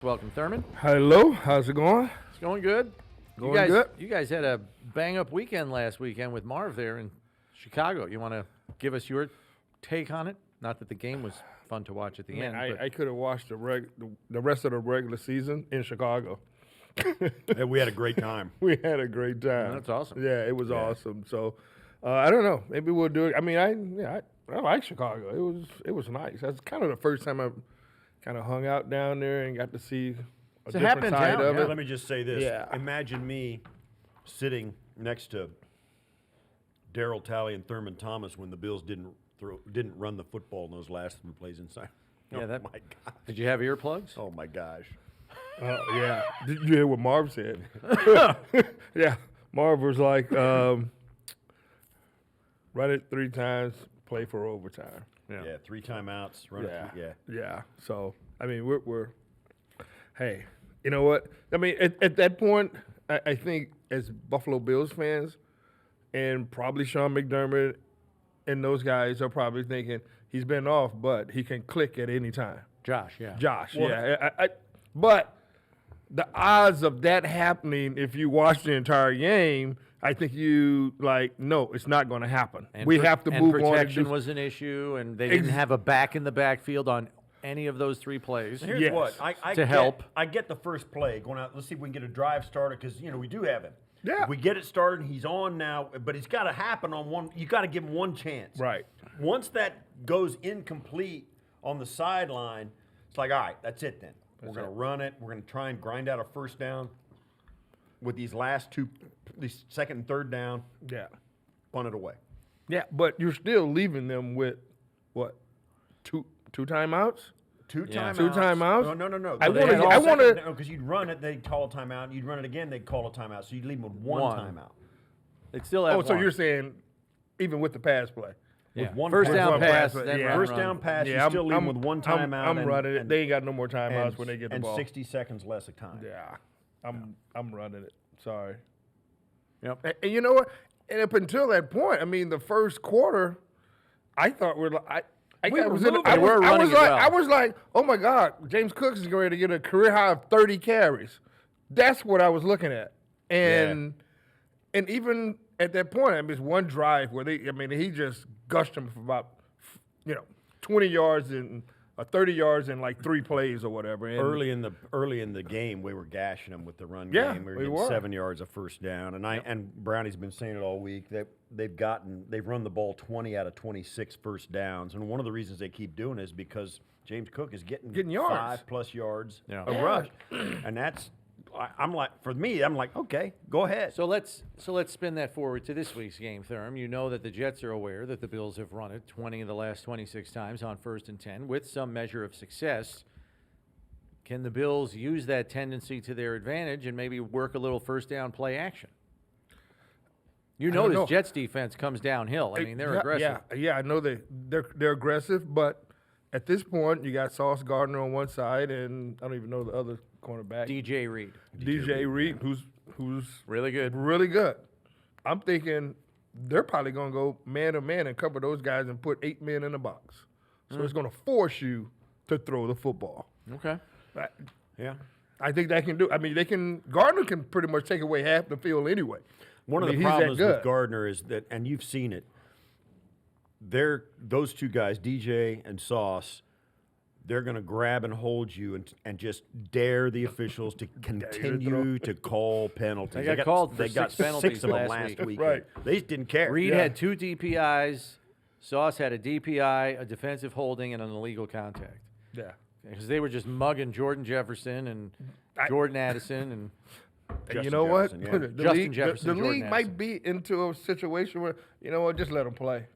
Welcome, Thurman. Hello, how's it going? It's going good. Going good. You guys had a bang-up weekend last weekend with Marv there in Chicago. You want to give us your take on it? Not that the game was fun to watch at the end. I could have watched the rest of the regular season in Chicago. Yeah, we had a great time. We had a great time. That's awesome. Yeah, it was awesome. So I don't know. Maybe we'll do it. I mean, I like Chicago. It was nice. That's kind of the first time I kind of hung out down there and got to see a different side of it. Let me just say this. Yeah. Imagine me sitting next to Darryl Talley and Thurman Thomas when the Bills didn't run the football in those last 3 plays inside. Yeah, oh that. my gosh. Did you have earplugs? Oh my gosh. Yeah. Did you hear what Marv said? Yeah. Marv was like, run it 3 times, play for overtime. Yeah, 3 timeouts. Run it. Yeah. So, I mean, we're hey, you know what? I mean, at that point, I think as Buffalo Bills fans and probably Sean McDermott and those guys are probably thinking he's been off, but he can click at any time. Josh, yeah. But the odds of that happening if you watch the entire game, I think no, it's not going to happen. We have to move on. And protection was an issue, and they didn't have a back in the backfield on any of those 3 plays. Here's what help. I get the first play going out. Let's see if we can get a drive started because we do have him. Yeah. If we get it started, he's on now, but it's got to happen on one. You got to give him one chance. Right. Once that goes incomplete on the sideline, it's like, all right, that's it then. We're going to run it. We're going to try and grind out a first down with these last 2, these second and third down. Yeah. Punt it away. Yeah, but you're still leaving them with what? Two timeouts? 2 Yeah. timeouts. 2 timeouts? No. I want to. No, because you'd run it, they'd call a timeout. You'd run it again, they'd call a timeout. So you'd leave them with one timeout. They still have So one. you're saying even with the pass play? Yeah. With one First pass. down One pass, pass, then yeah. run, First run. down pass, Yeah, you still leave them with one timeout. I'm running it. and- They ain't got no more timeouts and, when they get the and ball. 60 seconds less of time. Yeah, I'm running it. Sorry. Yep. And you know what? And up until that point, I mean, the first quarter, I thought We were running I it was like, oh my God, James Cook is going to get a career high of 30 carries. That's what I was looking at. And even at that point, I mean, it's one drive where he just gushed him for about 20 yards and 30 yards in like 3 plays or whatever. And Early in the game, we were gashing them with the run Yeah, game. We we were were. getting 7 yards of first down, and Brownie's been saying it all week that they've run the ball 20 out of 26 first downs, and one of the reasons they keep doing it is because James Cook is getting yards. 5+ yards Yeah. a rush, and that's I'm like okay, go ahead. So let's spin that forward to this week's game, Thurm. You know that the Jets are aware that the Bills have run it 20 of the last 26 times on 1st and 10 with some measure of success. Can the Bills use that tendency to their advantage and maybe work a little first down play action? You know this Jets defense comes downhill. I mean, they're aggressive. Yeah, I know they're aggressive, but at this point, you got Sauce Gardner on one side, and I don't even know the other cornerback. DJ Reed. DJ Reed, who's Really good. really good. I'm thinking they're probably going to go man-to-man and cover those guys and put 8 men in the box. So it's going to force you to throw the football. Okay. Yeah. I think that can do. I mean, Gardner can pretty much take away half the field anyway. One of the he's that problems with good. Gardner is that, and you've seen it, those 2 guys, DJ and Sauce, they're going to grab and hold you and just dare the officials to continue to call penalties. They got called for They got 6 penalties 6 of them last last week. week. Right. They just didn't care. Reed had 2 DPIs. Sauce had a DPI, a defensive holding, and an illegal contact. Yeah. Because they were just mugging Jordan Jefferson and Jordan Addison and And you know what? Jefferson, yeah. The Justin league, Jefferson, the Jordan league Addison. might be into a situation where, you know what, just let them play.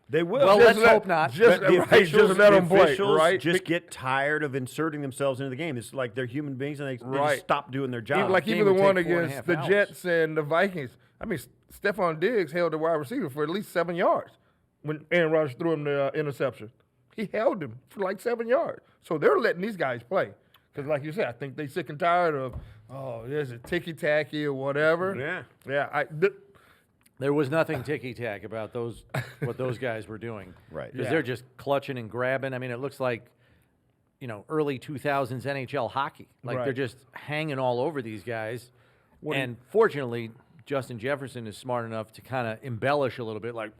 They will. Well, Just let's hope not. Just, But the right, officials, just let them the play, officials right? just get tired of inserting themselves into the game. It's like they're human beings and they Right. just stop doing their job. game Even the would one take 4.5 against the hours. Jets and the Vikings. I mean, Stephon Diggs held the wide receiver for at least 7 yards when Aaron Rodgers threw him the interception. He held him for like 7 yards. So they're letting these guys play. Because like you said, I think they sick and tired of, there's a ticky-tacky or whatever. Yeah. Yeah. There was nothing ticky-tack about what those guys were doing. Right. Because Yeah. they're just clutching and grabbing. I mean, it looks like, early 2000s NHL hockey. Like they're Right. just hanging all over these guys. And fortunately, Justin Jefferson is smart enough to kind of embellish a little bit, like,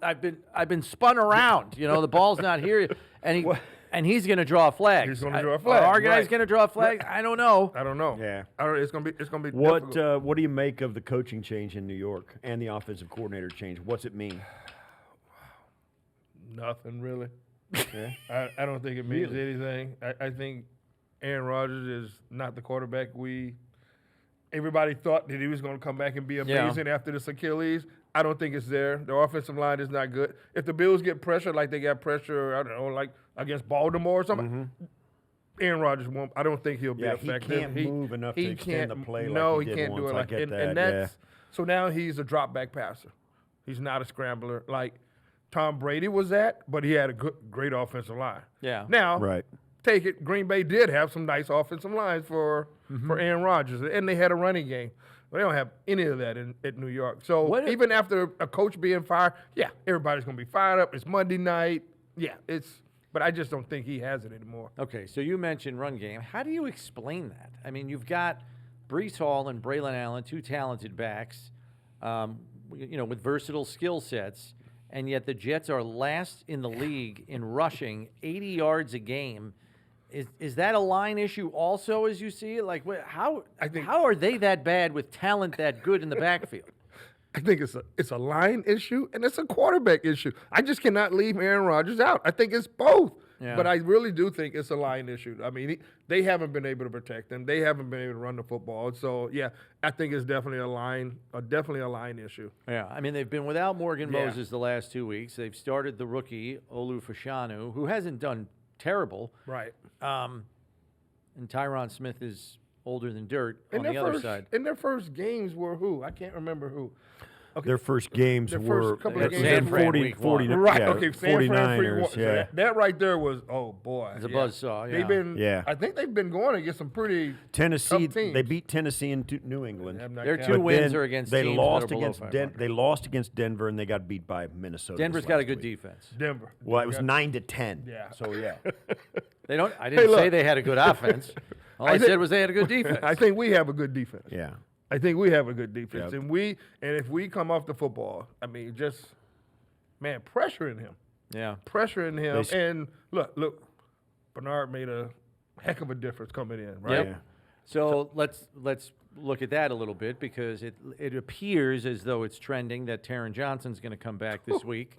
I've been spun around. The ball's not here, and he's going to draw a flag. He's gonna draw a flag, Our guy's right. going to draw a flag. I don't know. I don't know. Yeah. It's gonna be difficult. What do you make of the coaching change in New York and the offensive coordinator change? What's it mean? Nothing really. Yeah. I don't think it means anything. I think Aaron Rodgers is not the quarterback everybody thought that he was going to come back and be amazing after this Achilles. I don't think it's there. The offensive line is not good. If the Bills get pressure like they got pressure, I don't know, like against Baltimore or something, Aaron Rodgers won't. I don't think he'll be effective. He can't move enough to extend the play no, like he he did can't do once. it I like get that, and that's so now he's a drop back passer. He's not a scrambler like Tom Brady was but he had a great offensive line. Yeah. Now, Right. take it. Green Bay did have some nice offensive lines for Aaron Rodgers, and they had a running game. They don't have any of that at New York. So even after a coach being fired, everybody's going to be fired up. It's Monday night. But I just don't think he has it anymore. Okay, so you mentioned run game. How do you explain that? I mean, you've got Breece Hall and Braylon Allen, two talented backs, with versatile skill sets, and yet the Jets are last in the league in rushing, 80 yards a game. Is that a line issue also, as you see it? Like, how are they that bad with talent that good in the backfield? I think it's a line issue and it's a quarterback issue. I just cannot leave Aaron Rodgers out. I think it's both. Yeah. But I really do think it's a line issue. I mean, they haven't been able to protect him. They haven't been able to run the football. So I think it's definitely a line issue. Yeah, I mean, they've been without Morgan Moses the last 2 weeks. They've started the rookie, Olu Fashanu, who hasn't done terrible. Right. And Tyron Smith is older than dirt And on their the other first- side. And their first games were who? I can't remember who. Okay. Their first games Their were first couple of games San Fran 40, week 40, one. Right. yeah, Okay. San Fran 49ers. so Yeah. that right there was boy. It's a buzzsaw, They've yeah. been. Yeah. I think they've been going against some pretty Tennessee, tough teams. they beat Tennessee in New England. I'm not Their counting. two But wins then are against they teams that lost are below against 500. They lost against Denver and they got beat by Minnesota. Denver's this got a last good week. defense. Denver. Well, it was Got- 9-10. Yeah. So yeah. They don't. I didn't look. say they had a good offense. All I think- said was they had a good defense. I think we have a good defense. Yeah. I think we have a good defense, Yep. and if we come off the football, I mean, just pressuring him, Yeah. and look, Bernard made a heck of a difference coming in, right? Yep. Yeah. So let's look at that a little bit because it appears as though it's trending that Taron Johnson's going to come back this week.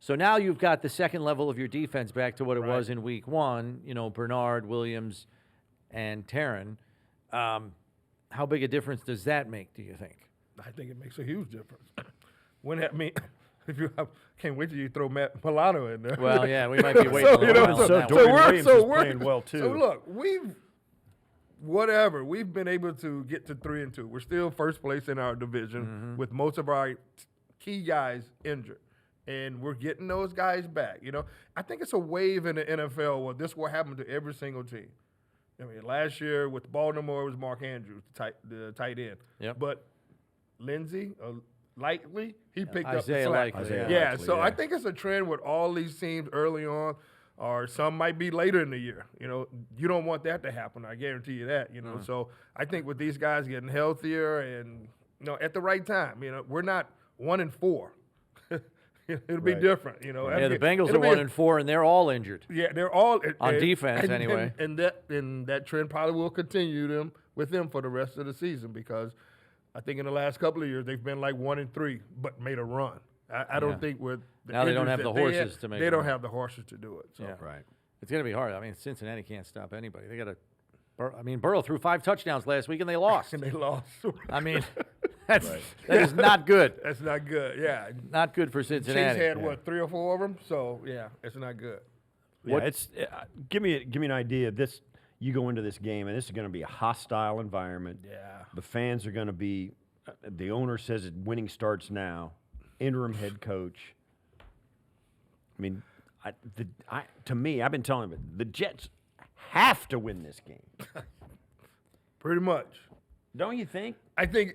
So now you've got the second level of your defense back to what it was in week one. Bernard, Williams, and Taron. How big a difference does that make, do you think? I think it makes a huge difference. If you can't wait till you throw Matt Milano in there. Well, yeah, we might be waiting a little while on that one. Dorian Williams is playing well, too. So look, we've been able to get to 3-2. We're still first place in our division with most of our key guys injured. And we're getting those guys back. I think it's a wave in the NFL where this will happen to every single team. I mean, last year with Baltimore it was Mark Andrews, the tight end. Yep. But Lindsey, Likely, he picked Isaiah up the slack. Likely, Yeah, Likely, so yeah. I think it's a trend with all these teams early on, or some might be later in the year. You don't want that to happen. I guarantee you that. So I think with these guys getting healthier and at the right time, we're not 1-4. It'll be Right. different. Yeah, the Bengals are 1-4, and they're all injured. Yeah, they're all On defense, anyway. And that trend probably will continue with them for the rest of the season because I think in the last couple of years they've been like 1-3, but made a run. I don't think with the Now they don't injuries have that the they horses had, to make They a don't run. have the horses to do it. So. Yeah. Right. It's going to be hard. I mean, Cincinnati can't stop anybody. They got to. Burrow threw 5 touchdowns last week, and they lost. And they lost. I mean, that is not good. That's not good. Yeah. Not good for Cincinnati. Chase had 3 or 4 of them. So yeah, it's not good. Yeah, it's give me an idea. You go into this game and this is going to be a hostile environment. Yeah. The fans are going to be. The owner says winning starts now. Interim head coach. I mean, to me, I've been telling them the Jets have to win this game. Pretty much. Don't you think? I think,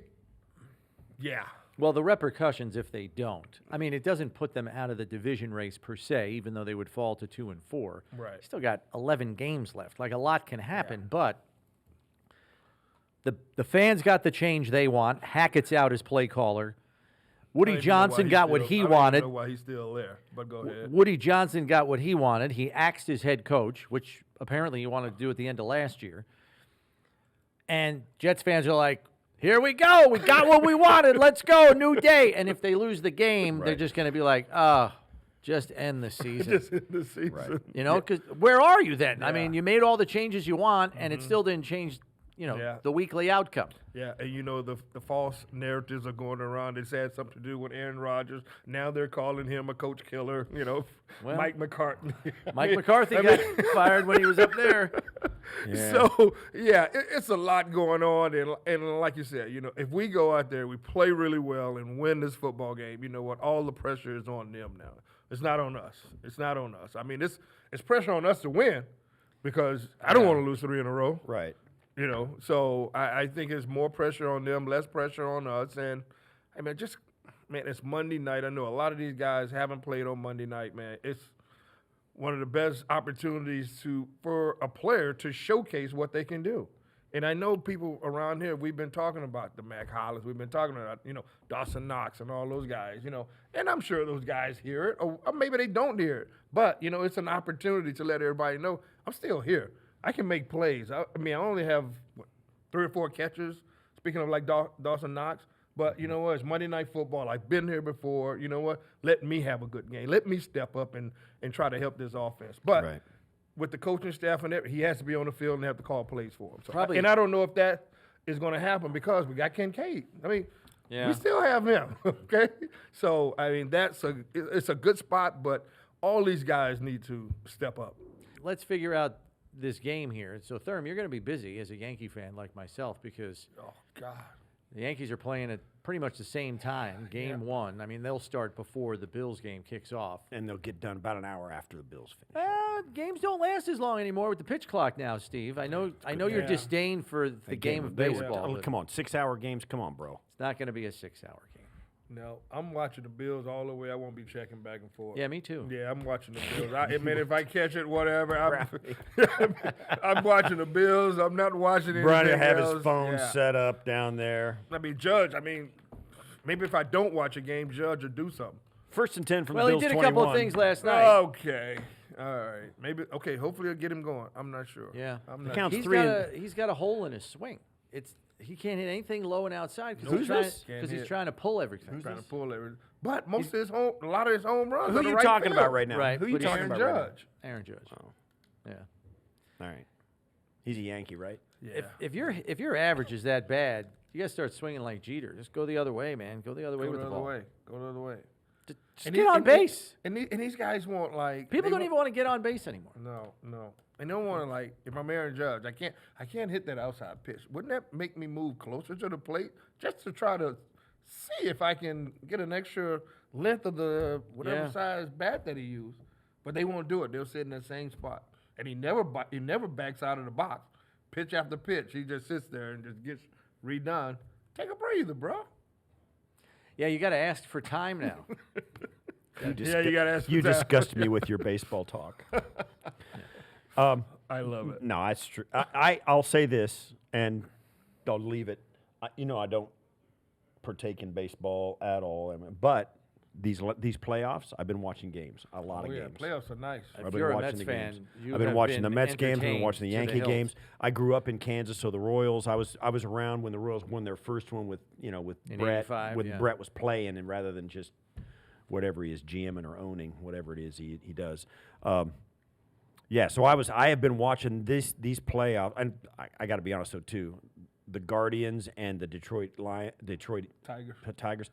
yeah. Well, the repercussions if they don't. I mean, it doesn't put them out of the division race per se, even though they would fall to 2 and 4. Right. Still got 11 games left. Like, a lot can happen, but the fans got the change they want. Hackett's out as play caller. Woody Johnson got what he wanted. I don't know why he's still there, but go ahead. Woody Johnson got what he wanted. He axed his head coach, which apparently he wanted to do at the end of last year. And Jets fans are like, here we go. We got what we wanted. Let's go. New day. And if they lose the game, they're just going to be like, just end the season. Just in the season. Right. You know, because where are you then? I mean, you made all the changes you want, and it still didn't change, the weekly outcome. Yeah, and the false narratives are going around. It had something to do with Aaron Rodgers. Now they're calling him a coach killer. Mike McCarthy. Mike McCarthy got fired when he was up there. Yeah. So it's a lot going on, and like you said, if we go out there, we play really well and win this football game. You know what? All the pressure is on them now. It's not on us. It's not on us. I mean, it's pressure on us to win because I don't want to lose 3 in a row. Right. So I think it's more pressure on them, less pressure on us. And, I mean, it's Monday night. I know a lot of these guys haven't played on Monday night, man. It's one of the best opportunities for a player to showcase what they can do. And I know people around here, we've been talking about the Mac Hollins. We've been talking about, Dawson Knox and all those guys, And I'm sure those guys hear it, or maybe they don't hear it. But, it's an opportunity to let everybody know I'm still here. I can make plays. I only have 3 or 4 catches, speaking of like Dawson Knox. But you know what? It's Monday Night Football. I've been here before. You know what? Let me have a good game. Let me step up and try to help this offense. But with the coaching staff and everything, he has to be on the field and have to call plays for him. So, and I don't know if that is going to happen because we got Kincaid. I mean, we still have him, okay? So, I mean, it's a good spot, but all these guys need to step up. Let's figure out this game here. So, Thurman, you're going to be busy as a Yankee fan like myself because the Yankees are playing at pretty much the same time, game 1. I mean, they'll start before the Bills game kicks off. And they'll get done about an hour after the Bills finish. Games don't last as long anymore with the pitch clock now, Steve. I know your disdain for the game of baseball. Come on, 6-hour games. Come on, bro. It's not going to be a 6-hour game. No, I'm watching the Bills all the way. I won't be checking back and forth. Yeah, me too. Yeah, I'm watching the Bills. If I catch it, whatever. I'm watching the Bills. I'm not watching anything Brian will have else. his phone set up down there. Judge, maybe if I don't watch a game, Judge will do something. 1st and 10 from the Well, Bills. he did a couple of things last night. Okay. All right. Maybe. Okay. Hopefully, I'll get him going. I'm not sure. Yeah. I'm not counts He's 3 he's got a hole in his swing. He can't hit anything low and outside because he's trying to pull everything. trying to pull everything. But a lot of his home runs. Who are you talking about right now? Right. Who are you talking about right now? Aaron Judge. Oh. Yeah. All right. He's a Yankee, right? Yeah. If your average is that bad, you got to start swinging like Jeter. Just go the other way, man. Go the other way with the ball. Go the other way. Just get on base. And these guys want People don't even want to get on base anymore. No. And they don't want to if I'm Aaron Judge, I can't hit that outside pitch. Wouldn't that make me move closer to the plate just to try to see if I can get an extra length of the whatever size bat that he used? But they won't do it. They'll sit in the same spot. And he never backs out of the box. Pitch after pitch, he just sits there and just gets redone. Take a breather, bro. Yeah, you got to ask for time now. You got to ask for You time. disgust me with your baseball talk. I love it. No, that's true. I'll say this, and I'll leave it. I don't partake in baseball at all, but these playoffs, I've been watching games, a lot of games. Playoffs are nice. I've you're been a watching Mets the fan, games. you I've been have watching been the Mets games. I've been watching the entertained to Yankee the games. I grew up in Kansas, so the Royals. I was around when the Royals won their first one with In Brett 85, when Brett was playing, and rather than just whatever he is GMing or owning, whatever it is he does. So I have been watching these playoffs, and I got to be honest though too, the Guardians and the Detroit Tigers.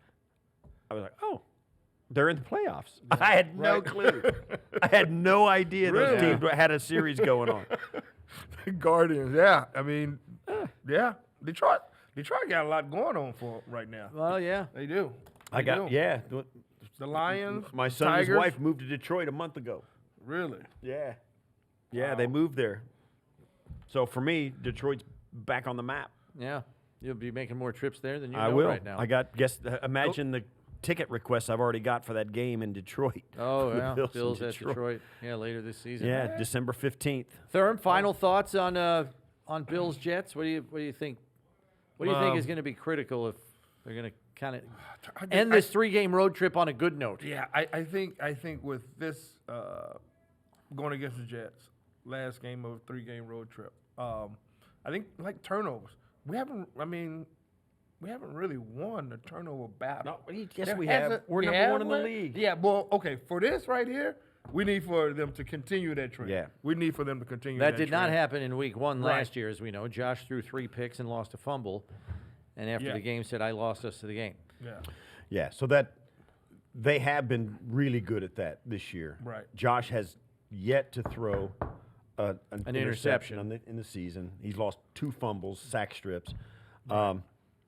I was like, oh, they're in the playoffs. I had no clue. I had no idea those teams had a series going on. Guardians, yeah. Detroit got a lot going on for 'em right now. Well, yeah. They do. The Lions. My son and his Tigers. wife moved to Detroit a month ago. Really? Yeah. Yeah, Wow. they moved there. So for me, Detroit's back on the map. Yeah. You'll be making more trips there than you I know will. right now. Imagine the ticket requests I've already got for that game in Detroit. Oh, The yeah. Bills in Bills at Detroit. Yeah, later this season. Yeah, December 15th. Thurman, final thoughts on Bills Jets? What do you think? What do you think is going to be critical if they're going to kind of end this 3-game road trip on a good note? Yeah, I think with this going against the Jets, last game of a 3-game road trip, I think like turnovers. We haven't really won the turnover battle. Yes, we have. We're number one in the league. Yeah, well, okay, for this right here, we need for them to continue that trend. Yeah. We need for them to continue That that did not trend. happen in week 1 Right. last year, as we know. Josh threw 3 picks and lost a fumble. And after Yeah. the game said, I lost us to the game. Yeah. Yeah, so that they have been really good at that this year. Right. Josh has yet to throw an interception. in the season. He's lost 2 fumbles, sack strips.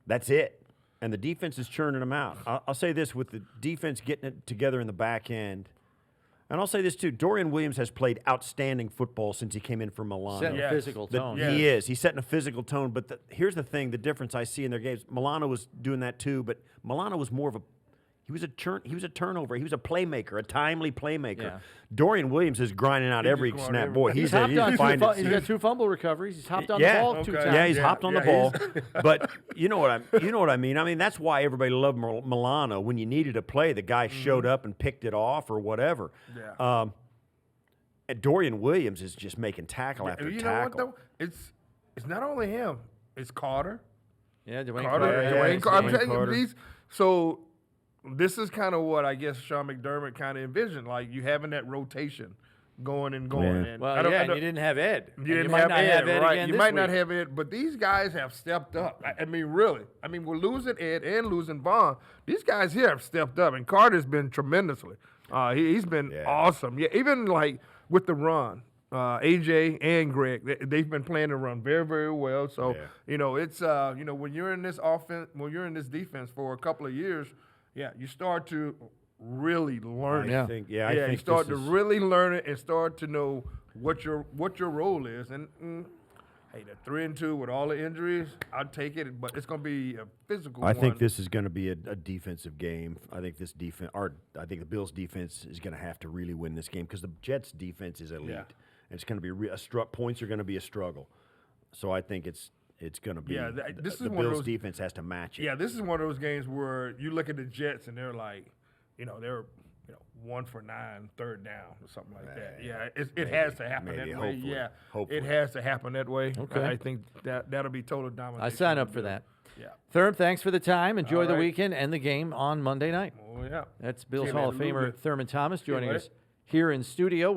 That's it. And the defense is churning them out. I'll say this, with the defense getting it together in the back end. And I'll say this, too. Dorian Williams has played outstanding football since he came in from Milano. Setting a Yes. physical tone. Yeah. He is. He's setting a physical tone. But here's the thing, the difference I see in their games. Milano was doing that too, but Milano was more of a he was a turnover. He was a playmaker, a timely playmaker. Yeah. Dorian Williams is grinding out every just going snap. every- Boy, He's he's hopped on finding. he's got 2 fumble recoveries. He's hopped on Yeah. the ball 2 Okay. times. Yeah, he's Yeah, hopped on the yeah, ball. he's- But you know what I mean. I mean, that's why everybody loved Milano. When you needed a play, the guy showed up and picked it off or whatever. Yeah. And Dorian Williams is just making tackle after You know tackle. what though? It's not only him. It's Carter. Yeah, Dwayne Carter. Carter. yeah, Dwayne it's Carter. I'm Dwayne telling you, Carter. so this is kind of what I guess Sean McDermott kind of envisioned, like you having that rotation going and going. Yeah. And Well, I don't- yeah, I and don't- you didn't have Ed. You And didn't might have not Ed, right? again You this might not week. have Ed, but these guys have stepped up. I mean, really. I mean, we're losing Ed and losing Vaughn. These guys here have stepped up, and Carter's been tremendously. He's been awesome. Yeah, even like with the run, AJ and Greg, they've been playing the run very, very well. So you know, it's when you're in this offense, when you're in this defense for a couple of years, you start to really learn I it. think you this start to is- really learn it and start to know what your role is. And hey, the 3-2 with all the injuries, I'd take it, but it's going to be a physical I one. think this is going to be a defensive game. I think I think the Bills' defense is going to have to really win this game because the Jets' defense is elite. Yeah. And it's going to be points are going to be a struggle. So I think it's going to be. This is the one of Bills' those- defense has to match it. Yeah, this is one of those games where you look at the Jets and they're like, they're 1 for 9, 3rd down or something like that. Yeah, it has to happen maybe, that way. hopefully. Yeah, Hopefully. it has to happen that way. Okay. I think that'll be total domination. I sign up for that. Yeah. Thurman, thanks for the time. Enjoy All the right. weekend and the game on Monday night. Oh yeah. That's Bills See you, Hall man. of Famer Love it. Thurman Thomas joining buddy. us here in studio.